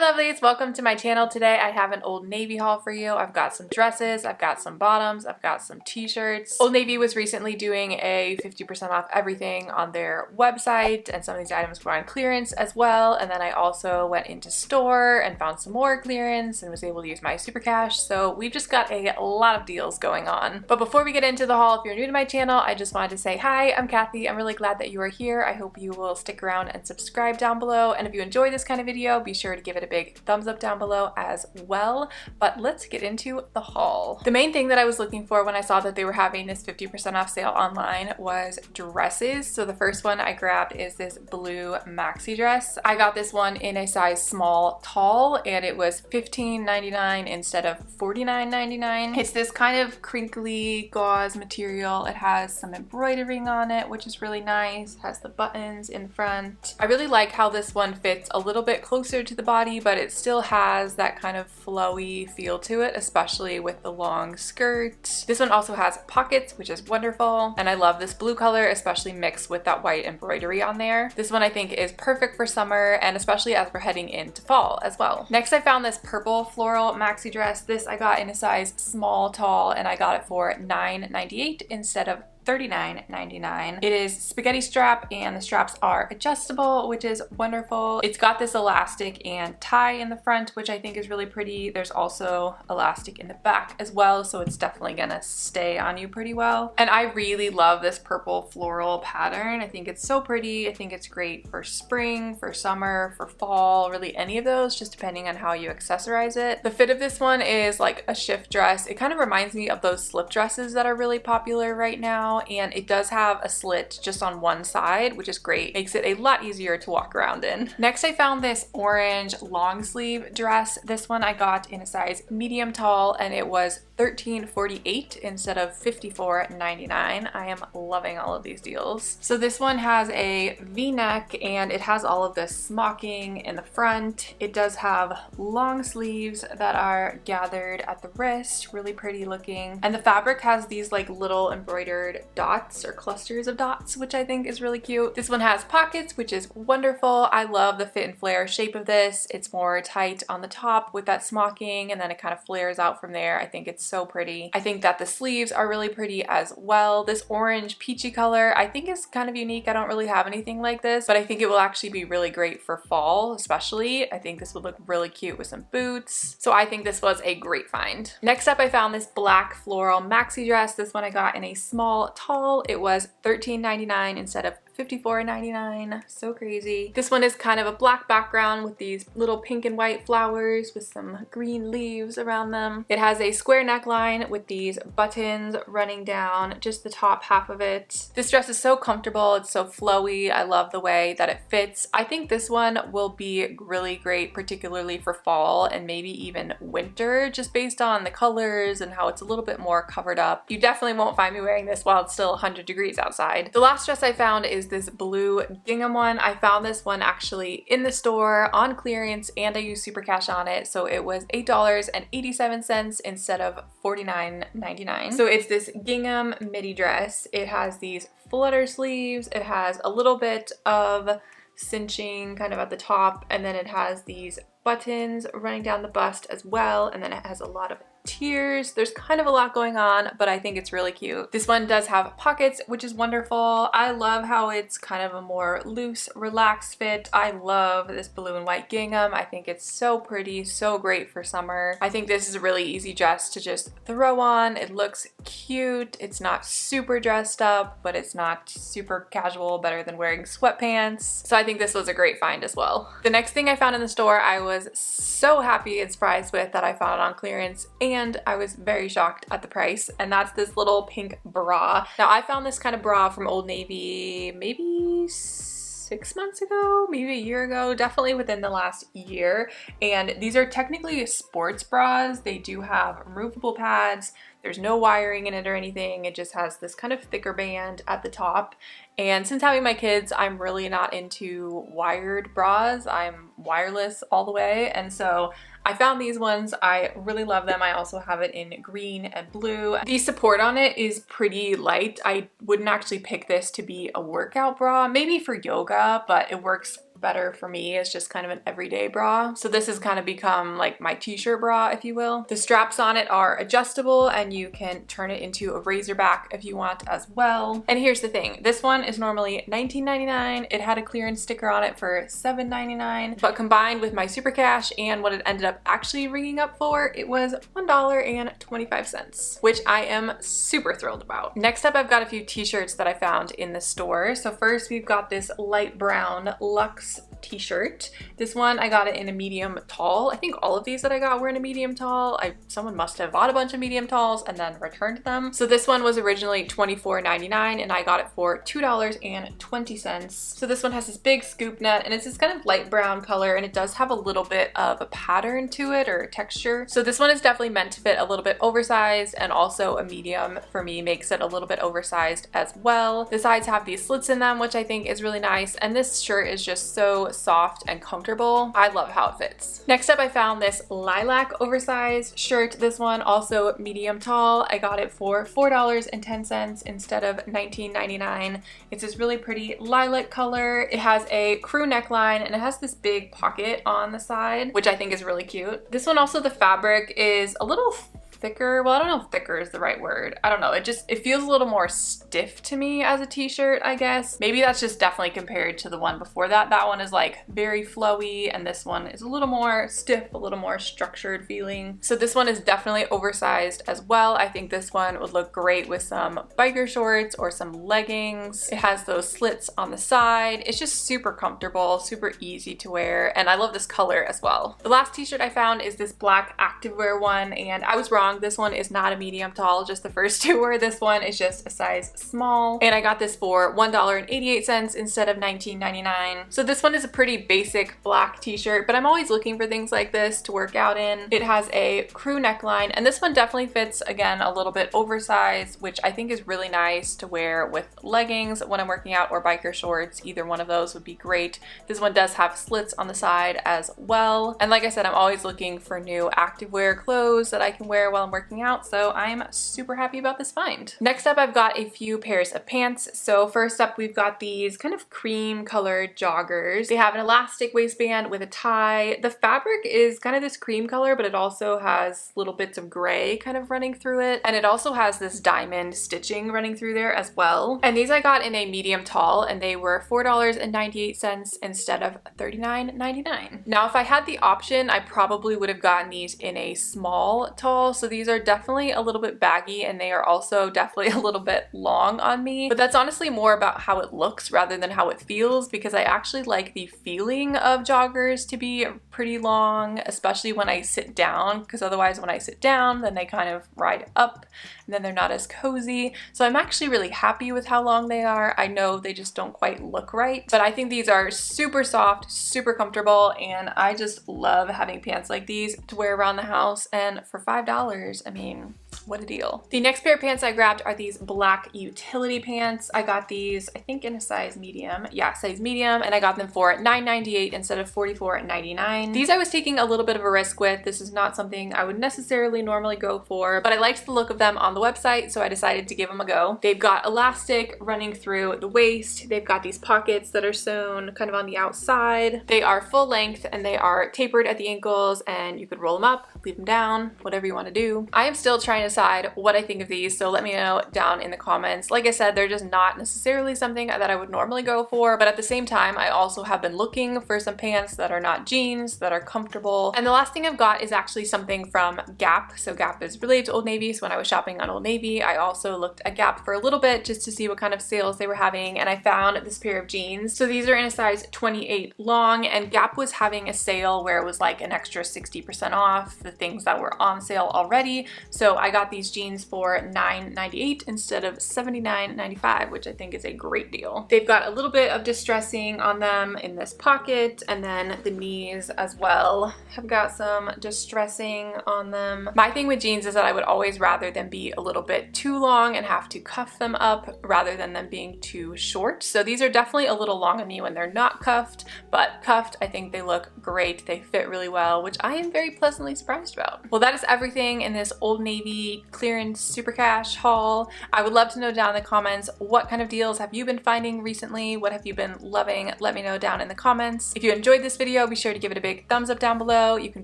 lovelies, welcome to my channel. Today I have an Old Navy haul for you. I've got some dresses, I've got some bottoms, I've got some t-shirts. Old Navy was recently doing a 50% off everything on their website, and some of these items were on clearance as well. And then I also went into store and found some more clearance and was able to use my super cash. So we've just got a lot of deals going on. But before we get into the haul, if you're new to my channel, I just wanted to say hi, I'm Kathy. I'm really glad that you are here. I hope you will stick around and subscribe down below. And if you enjoy this kind of video, be sure to give it a big thumbs up down below as well. But let's get into the haul. The main thing that I was looking for when I saw that they were having this 50% off sale online was dresses. So the first one I grabbed is this blue maxi dress. I got this one in a size small tall and it was $15.99 instead of $49.99. It's this kind of crinkly gauze material. It has some embroidering on it, which is really nice. It has the buttons in front. I really like how this one fits a little bit closer to the body, but it still has that kind of flowy feel to it, especially with the long skirt. This one also has pockets, which is wonderful. And I love this blue color, especially mixed with that white embroidery on there. This one I think is perfect for summer and especially as we're heading into fall as well. Next, I found this purple floral maxi dress. This I got in a size small tall and I got it for $9.98 instead of $39.99. It is spaghetti strap and the straps are adjustable, which is wonderful. It's got this elastic and tie in the front, which I think is really pretty. There's also elastic in the back as well, so it's definitely gonna stay on you pretty well. And I really love this purple floral pattern. I think it's so pretty. I think it's great for spring, for summer, for fall, really any of those, just depending on how you accessorize it. The fit of this one is like a shift dress. It kind of reminds me of those slip dresses that are really popular right now. And it does have a slit just on one side, which is great. Makes it a lot easier to walk around in. Next, I found this orange long sleeve dress. This one I got in a size medium tall and it was $13.48 instead of $54.99. I am loving all of these deals. So this one has a V-neck and it has all of this smocking in the front. It does have long sleeves that are gathered at the wrist, really pretty looking. And the fabric has these like little embroidered dots or clusters of dots, which I think is really cute. This one has pockets, which is wonderful. I love the fit and flare shape of this. It's more tight on the top with that smocking and then it kind of flares out from there. I think it's so pretty. I think that the sleeves are really pretty as well. This orange peachy color I think is kind of unique. I don't really have anything like this, but I think it will actually be really great for fall, especially. I think this would look really cute with some boots. So I think this was a great find. Next up, I found this black floral maxi dress. This one I got in a small tall. It was $13.99 instead of $54.99. So crazy. This one is kind of a black background with these little pink and white flowers with some green leaves around them. It has a square neckline with these buttons running down just the top half of it. This dress is so comfortable. It's so flowy. I love the way that it fits. I think this one will be really great, particularly for fall and maybe even winter, just based on the colors and how it's a little bit more covered up. You definitely won't find me wearing this while it's still 100 degrees outside. The last dress I found is this blue gingham one. I found this one actually in the store on clearance and I used super cash on it, so it was $8.87 instead of $49.99. So it's this gingham midi dress. It has these flutter sleeves. It has a little bit of cinching kind of at the top, and then it has these buttons running down the bust as well, and then it has a lot of tiers. There's kind of a lot going on, but I think it's really cute. This one does have pockets, which is wonderful. I love how it's kind of a more loose, relaxed fit. I love this blue and white gingham. I think it's so pretty, so great for summer. I think this is a really easy dress to just throw on. It looks cute. It's not super dressed up, but it's not super casual, better than wearing sweatpants. So I think this was a great find as well. The next thing I found in the store, I was so happy and surprised with that I found it on clearance, and I was very shocked at the price, and that's this little pink bra. Now I found this kind of bra from Old Navy maybe 6 months ago, maybe a year ago, definitely within the last year. And these are technically sports bras. They do have removable pads. There's no wiring in it or anything. It just has this kind of thicker band at the top. And since having my kids, I'm really not into wired bras. I'm wireless all the way. And so I found these ones. I really love them. I also have it in green and blue. The support on it is pretty light. I wouldn't actually pick this to be a workout bra, maybe for yoga, but it works better for me as just kind of an everyday bra. So this has kind of become like my t-shirt bra, if you will. The straps on it are adjustable and you can turn it into a Racerback if you want as well. And here's the thing, this one is normally $19.99. It had a clearance sticker on it for $7.99, but combined with my super cash and what it ended up actually ringing up for, it was $1.25, which I am super thrilled about. Next up, I've got a few t-shirts that I found in the store. So first we've got this light brown Luxe t-shirt. This one I got it in a medium tall. I think all of these that I got were in a medium tall. Someone must have bought a bunch of medium talls and then returned them. So this one was originally $24.99 and I got it for $2.20. So this one has this big scoop net and it's this kind of light brown color and it does have a little bit of a pattern to it or texture. So this one is definitely meant to fit a little bit oversized, and also a medium for me makes it a little bit oversized as well. The sides have these slits in them, which I think is really nice, and this shirt is just so soft and comfortable. I love how it fits. Next up, I found this lilac oversized shirt. This one also medium tall. I got it for $4.10 instead of $19.99. It's this really pretty lilac color. It has a crew neckline and it has this big pocket on the side, which I think is really cute. This one also, the fabric is a little thicker. Well, I don't know if thicker is the right word. I don't know. It feels a little more stiff to me as a t-shirt, I guess. Maybe that's just definitely compared to the one before that. That one is like very flowy and this one is a little more stiff, a little more structured feeling. So this one is definitely oversized as well. I think this one would look great with some biker shorts or some leggings. It has those slits on the side. It's just super comfortable, super easy to wear, and I love this color as well. The last t-shirt I found is this black activewear one, and I was wrong. This one is not a medium tall, just the first two were. This one is just a size small, and I got this for $1.88 instead of $19.99. So this one is a pretty basic black t-shirt, but I'm always looking for things like this to work out in. It has a crew neckline, and this one definitely fits, again, a little bit oversized, which I think is really nice to wear with leggings when I'm working out or biker shorts. Either one of those would be great. This one does have slits on the side as well. And like I said, I'm always looking for new activewear clothes that I can wear while I'm working out, so I'm super happy about this find. Next up, I've got a few pairs of pants. So first up, we've got these kind of cream colored joggers. They have an elastic waistband with a tie. The fabric is kind of this cream color, but it also has little bits of gray kind of running through it. And it also has this diamond stitching running through there as well. And these I got in a medium tall, and they were $4.98 instead of $39.99. Now, if I had the option, I probably would have gotten these in a small tall. So these are definitely a little bit baggy, and they are also definitely a little bit long on me, but that's honestly more about how it looks rather than how it feels, because I actually like the feeling of joggers to be pretty long, especially when I sit down, because otherwise when I sit down, then they kind of ride up and then they're not as cozy. So I'm actually really happy with how long they are. I know they just don't quite look right, but I think these are super soft, super comfortable, and I just love having pants like these to wear around the house. And for $5, I mean, what a deal. The next pair of pants I grabbed are these black utility pants. I got these, I think, in a size medium. Yeah, size medium, and I got them for $9.98 instead of $44.99. These I was taking a little bit of a risk with. This is not something I would necessarily normally go for, but I liked the look of them on the website, so I decided to give them a go. They've got elastic running through the waist. They've got these pockets that are sewn kind of on the outside. They are full length and they are tapered at the ankles, and you could roll them up, leave them down, whatever you want to do. I am still trying to decide what I think of these, so let me know down in the comments. Like I said, they're just not necessarily something that I would normally go for, but at the same time, I also have been looking for some pants that are not jeans, that are comfortable. And the last thing I've got is actually something from Gap. So Gap is related to Old Navy, so when I was shopping on Old Navy, I also looked at Gap for a little bit just to see what kind of sales they were having, and I found this pair of jeans. So these are in a size 28 long, and Gap was having a sale where it was like an extra 60% off the things that were on sale already. So I got these jeans for $9.98 instead of $79.95, which I think is a great deal. They've got a little bit of distressing on them in this pocket, and then the knees as well have got some distressing on them. My thing with jeans is that I would always rather them be a little bit too long and have to cuff them up rather than them being too short. So these are definitely a little long on me when they're not cuffed, but cuffed, I think they look great. They fit really well, which I am very pleasantly surprised about. Well, that is everything in this Old Navy the clearance super cash haul. I would love to know down in the comments what kind of deals have you been finding recently? What have you been loving? Let me know down in the comments. If you enjoyed this video, be sure to give it a big thumbs up down below. You can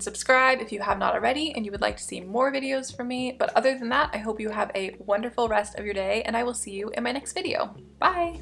subscribe if you have not already and you would like to see more videos from me. But other than that, I hope you have a wonderful rest of your day and I will see you in my next video. Bye!